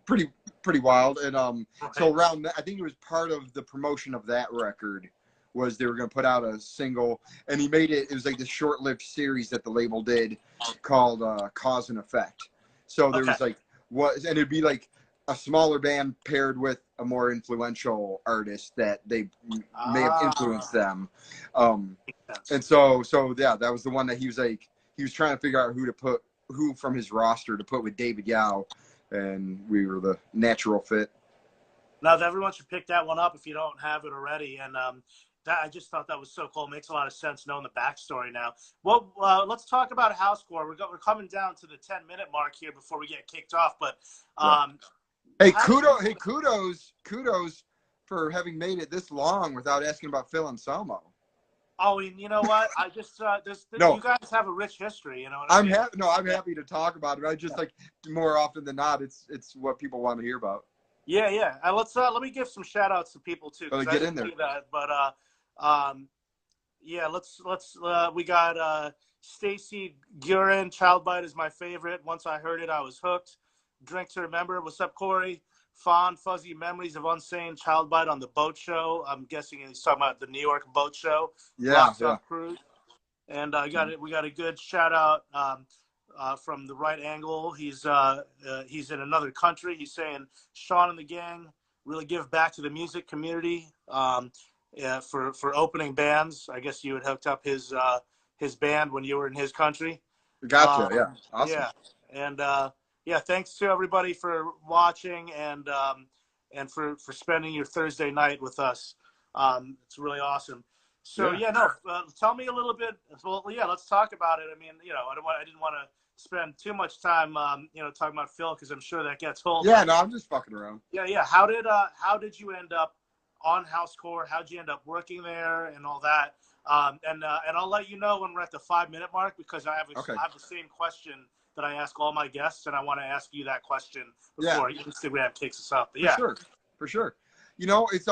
pretty wild. And so around that, I think it was part of the promotion of that record was they were going to put out a single, and he made it. It was like this short-lived series that the label did called Cause and Effect. So there was like and it'd be like a smaller band paired with a more influential artist that they may have influenced them. And so yeah, that was the one that he was trying to figure out who from his roster to put with David Yao, and we were the natural fit. Now, everyone should pick that one up if you don't have it already. And I just thought that was so cool. It makes a lot of sense knowing the backstory now. Well, let's talk about housecore. We're coming down to the 10-minute mark here before we get kicked off. But kudos for having made it this long without asking about Phil Anselmo. Oh, and you know what? I just you guys have a rich history. You know what I mean? I'm happy to talk about it. I just like more often than not, it's what people want to hear about. Yeah. Let me give some shout outs to people too. Get in there. But we got Stacy Gurin. Child Bite is my favorite. Once I heard it, I was hooked. Drink to Remember. What's up, Corey? Fond Fuzzy Memories of Unsane. Child Bite on the boat show. I'm guessing he's talking about the New York boat show. Yeah. Cruise. And we got a good shout out from the right angle. He's in another country. He's saying Shawn and the gang really give back to the music community for opening bands. I guess you had hooked up his band when you were in his country. Gotcha. Yeah. Awesome. Yeah. And thanks to everybody for watching and for spending your Thursday night with us. It's really awesome. So tell me a little bit. Well, let's talk about it. I mean, I didn't want to spend too much time, talking about Phil because I'm sure that gets old. Yeah, no, I'm just fucking around. Yeah. How did you end up on housecore? How'd you end up working there and all that? And I'll let you know when we're at the 5-minute mark because I have the same question that I ask all my guests, and I want to ask you that question before Instagram kicks us off. But for sure. It's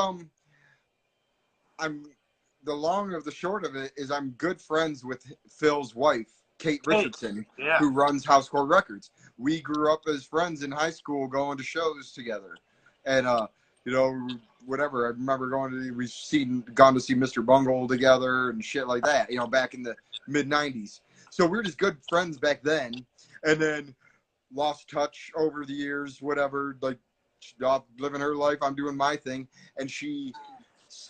I'm the long of the short of it is I'm good friends with Phil's wife, Kate Richardson, who runs Housecore Records. We grew up as friends in high school, going to shows together, and whatever. I remember gone to see Mr. Bungle together and shit like that. Back in the mid '90s. So we were just good friends back then, and then lost touch over the years. Whatever, like living her life, I'm doing my thing, and she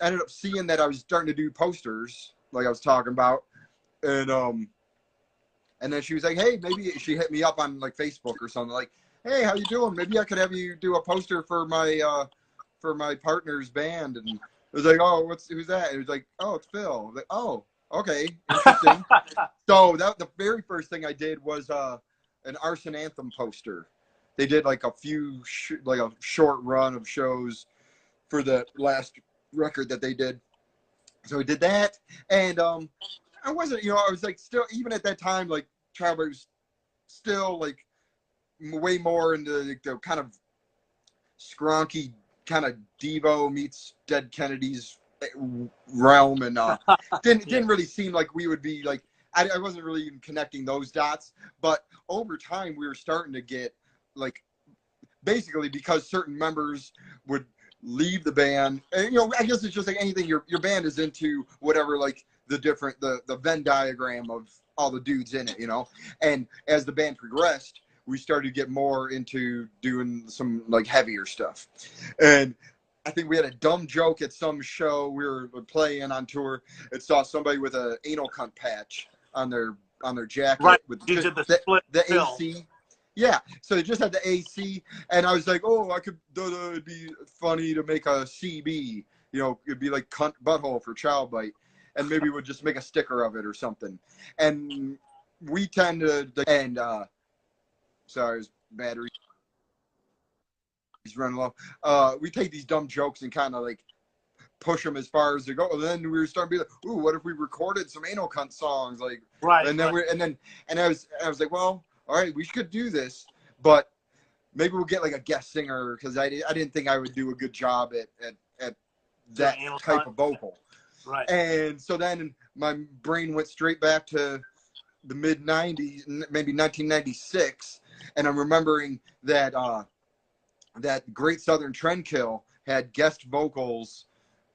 ended up seeing that I was starting to do posters, like I was talking about, and then she was like, hey, maybe she hit me up on like Facebook or something, like, hey, how you doing? Maybe I could have you do a poster for my partner's band. And it was like, oh, who's that? It was like, oh, it's Phil. Like, oh, okay, interesting. So the very first thing I did was an Arson Anthem poster. They did like a short run of shows for the last record that they did. So we did that, and I wasn't, I was like still, even at that time, like Childbird was still like way more into the kind of scronky kind of Devo meets Dead Kennedys realm, and didn't really seem like we would be like, I wasn't really even connecting those dots. But over time we were starting to get like, basically because certain members would leave the band, and I guess it's just like anything, your band is into whatever, like the Venn diagram of all the dudes in it, and as the band progressed, we started to get more into doing some like heavier stuff. And I think we had a dumb joke at some show we were playing on tour, and saw somebody with an anal cunt patch on their jacket, right, with you did the AC. Yeah, so they just had the AC, and I was like, oh, it'd be funny to make a CB, it'd be like cunt butthole for Child Bite, and maybe we'll just make a sticker of it or something. And we tend to, and sorry, his battery, he's running low. We take these dumb jokes and kind of like push them as far as they go. And then we were starting to be like, ooh, what if we recorded some anal cunt songs, like, right? And then I was like, well, all right, we could do this, but maybe we'll get like a guest singer, because I didn't think I would do a good job at that type of vocal. Right. And so then my brain went straight back to the mid '90s, maybe 1996, and I'm remembering that that Great Southern Trendkill had guest vocals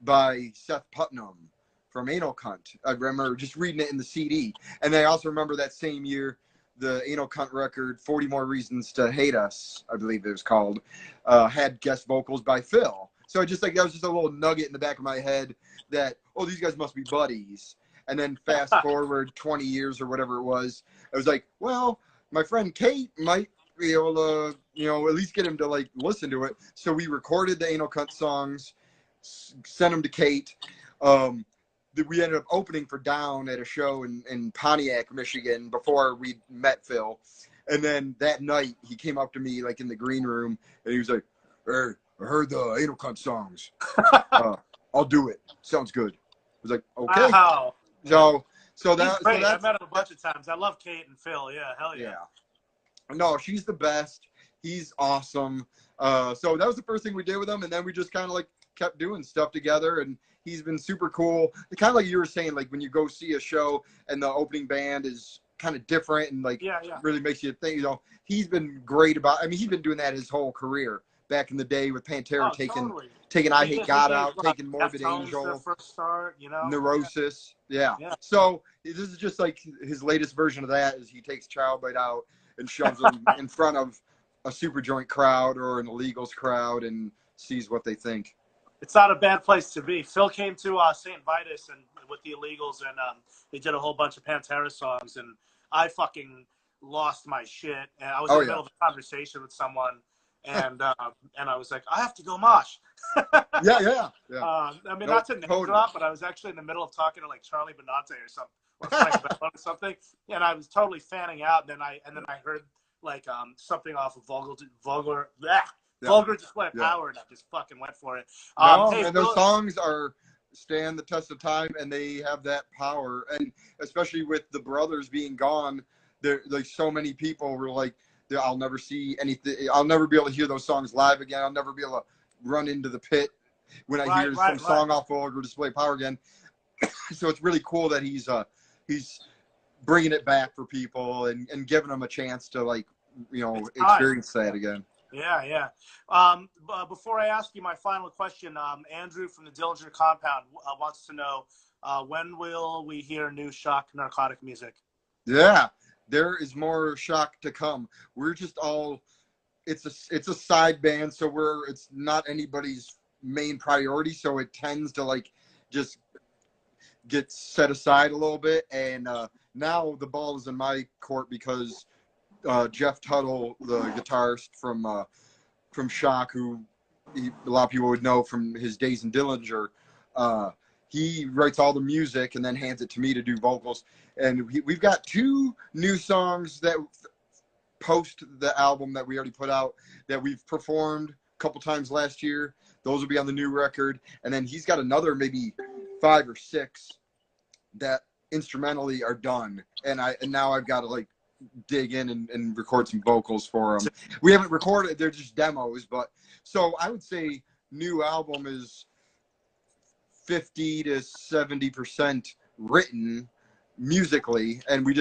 by Seth Putnam, from Anal Cunt. I remember just reading it in the CD. And I also remember that same year, the Anal Cunt record, 40 More Reasons to Hate Us, I believe it was called, had guest vocals by Phil. So just like, that was just a little nugget in the back of my head that, oh, these guys must be buddies. And then fast forward 20 years or whatever it was, I was like, well, my friend Kate might be able to, at least get him to like listen to it. So we recorded the Anal Cunt songs, sent them to Kate. We ended up opening for Down at a show in Pontiac, Michigan before we met Phil. And then that night he came up to me like in the green room and he was like, hey, I heard the Anal Cunt songs. I'll do it. Sounds good. I was like, okay. Wow. So He's great. I met him a bunch of times. I love Kate and Phil. Yeah, hell yeah. No, she's the best. He's awesome. So that was the first thing we did with him, and then we just kind of like kept doing stuff together, and he's been super cool. Kind of like you were saying, like when you go see a show and the opening band is kind of different and like really makes you think, he's been great about, he's been doing that his whole career. Back in the day with Pantera, taking I Hate God out, taking Morbid Angel, first start, Neurosis, yeah. So this is just like his latest version of that. Is he takes Child Bite out and shoves them in front of a Super Joint crowd or an Illegals crowd and sees what they think. It's not a bad place to be. Phil came to St. Vitus and with the Illegals, and they did a whole bunch of Pantera songs, and I fucking lost my shit. And I was in the middle of a conversation with someone. And I was like, I have to go mosh. Yeah. Not to name drop, but I was actually in the middle of talking to like Charlie Benante or something, and I was totally fanning out. And then I heard like something off of Vulgar Display of Power, and I just fucking went for it. And those songs stand the test of time, and they have that power. And especially with the brothers being gone, there like so many people were like, I'll never see anything. I'll never be able to hear those songs live again. I'll never be able to run into the pit when I hear some song off Vulgar Display Power again. So it's really cool that he's bringing it back for people and giving them a chance to like, experience that again. Yeah. Before I ask you my final question, Andrew from the Dillinger Compound wants to know, when will we hear new Shock Narcotic music? Yeah. There is more Shock to come. We're just it's a side band, so it's not anybody's main priority, so it tends to like just get set aside a little bit. And now the ball is in my court because Jeff Tuttle, the guitarist from Shock, who a lot of people would know from his days in Dillinger, he writes all the music and then hands it to me to do vocals. And we've got 2 new songs that post the album that we already put out that we've performed a couple times last year. Those will be on the new record. And then he's got another maybe 5 or 6 that instrumentally are done. And now I've got to like dig in and record some vocals for them. We haven't recorded, they're just demos. But so I would say new album is 50 to 70% written musically, and I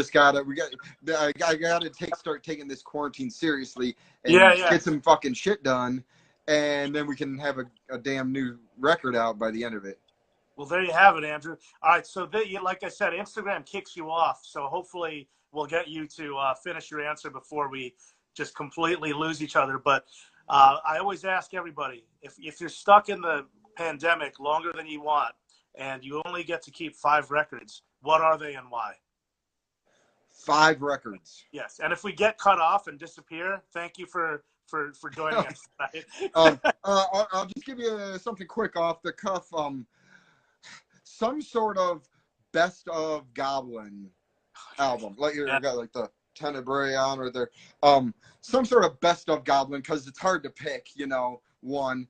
gotta start taking this quarantine seriously and get some fucking shit done, and then we can have a damn new record out by the end of it. Well, there you have it, Andrew. All right, so like I said, Instagram kicks you off, so hopefully we'll get you to finish your answer before we just completely lose each other. But I always ask everybody, if you're stuck in the pandemic longer than you want and you only get to keep 5 records, what are they and why? 5 records. Yes, and if we get cut off and disappear, thank you for joining us tonight. I'll just give you something quick off the cuff. Some sort of Best of Goblin album, like you got like the Tenebrae on or there. Some sort of Best of Goblin, because it's hard to pick, one.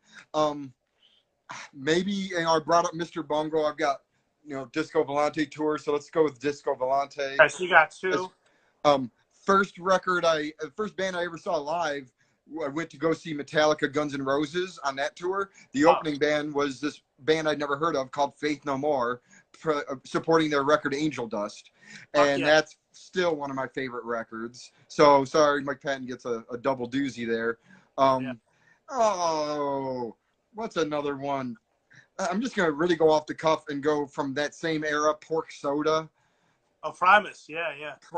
Maybe, I brought up Mr. Bungo. I've got, Disco Volante tour, so let's go with Disco Volante. Yes, you got 2. First band I ever saw live, I went to go see Metallica, Guns N' Roses on that tour. The opening band was this band I'd never heard of called Faith No More, supporting their record Angel Dust. And that's still one of my favorite records. So sorry, Mike Patton gets a double doozy there. Oh, what's another one? I'm just gonna really go off the cuff and go from that same era, Pork Soda. Oh, Primus, yeah.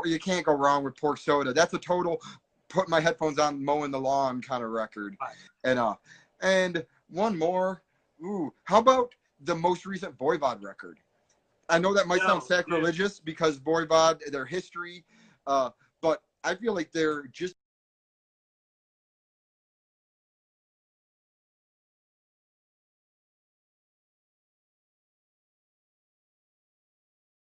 You can't go wrong with Pork Soda. That's a total put my headphones on, mowing the lawn kind of record. And one more. Ooh, how about the most recent Voivod record? I know that might sound sacrilegious because Voivod, their history, but I feel like they're just